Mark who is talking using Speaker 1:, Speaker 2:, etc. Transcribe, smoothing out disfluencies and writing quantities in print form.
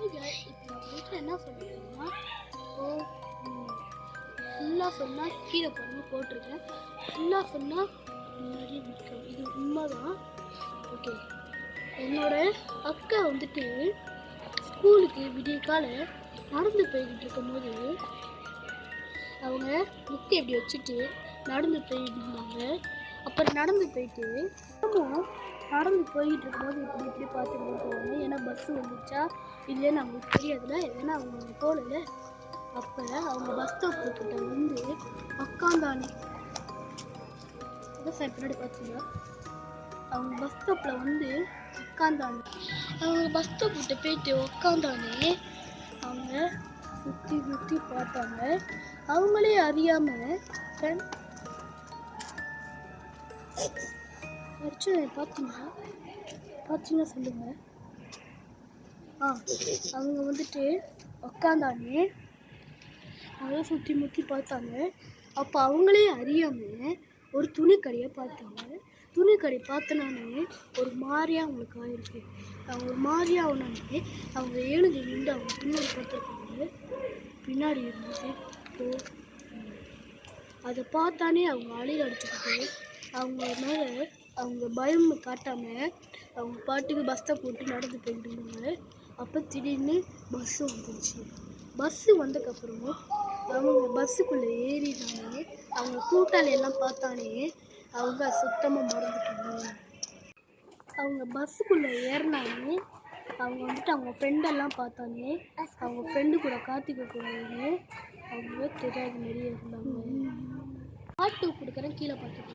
Speaker 1: இப்போ வீட்டில் என்ன சொல்லியிருக்கேன்னா ஃபுல்லாக சொன்னால் கீழே போடணும் போட்டிருக்கேன். ஃபுல்லாக சொன்னால் முன்னாடி நிற்கும். இது உண்மை தான். ஓகே, என்னோட அக்கா வந்துட்டு ஸ்கூலுக்கு விடிய கால நடந்து போய்கிட்டு இருக்கும்போது அவங்க புக்கை இப்படி வச்சுட்டு நடந்து போயிட்டு இருந்தாங்க. அப்புறம் நடந்து போயிட்டு நடந்து போய்கிட்டு இருக்கும்போது இப்படி இப்படி பார்த்துட்டு போவாங்க. ஏன்னா பஸ்ஸு வந்துச்சா இல்லைன்னு அவங்களுக்கு தெரியாதுல்ல, ஏன்னா அவங்க போகல. அப்போ அவங்க பஸ் ஸ்டாப் கிட்ட வந்து உக்காந்தானே அதான் சார் பின்னாடி பார்த்தீங்களா, அவங்க பஸ் ஸ்டாப்பில் வந்து உட்காந்தாங்க. அவங்க பஸ் ஸ்டாப் கிட்ட போயிட்டு உட்காந்தானே அவங்க சுற்றி சுற்றி பார்த்தாங்க. அவங்களே அறியாமல் பார்த்தீங்கன்னா சொல்லுங்கள். அவங்க வந்துட்டு உக்காந்தானே அதை சுற்றி முற்றி பார்த்தாங்க. அப்போ அவங்களே அறியாமல் ஒரு துணிக்கடையை பார்த்தாங்க. துணிக்கடை பார்த்தனானே ஒரு மாதிரியாக அவங்களுக்கு ஆயிருக்கு. அவங்க ஒரு மாதிரியாக ஆனானே அவங்க எழுந்து நின்று அவங்க பின்னாடி பார்த்துருக்காங்க. பின்னாடி இருந்தது அதை பார்த்தானே அவங்க அழில் அடிச்சுக்கிட்டு அவங்க மேலே அவங்க பயம் காட்டாமல் அவங்க பாட்டுக்கு பஸ்ஸை போட்டு நடந்து போயிட்டு இருந்தாங்க. அப்போ திடீர்னு பஸ்ஸு வந்துச்சு. பஸ்ஸு வந்ததுக்கப்புறம் அவங்க பஸ்ஸுக்குள்ளே ஏறினானே அவங்க கூட்டாளியெல்லாம் பார்த்தானே அவங்க சுத்தமாக மறந்துட்டாங்க. அவங்க பஸ்ஸுக்குள்ளே ஏறினானே அவங்க வந்துட்டு அவங்க ஃப்ரெண்டெல்லாம் பார்த்தானே அவங்க ஃப்ரெண்டு கூட காத்திக்க கூடாதுன்னு அவங்க தெரியாத மாதிரியே இருந்தாங்க. பாட்டு கொடுக்குறேன், கீழே பார்த்துட்டு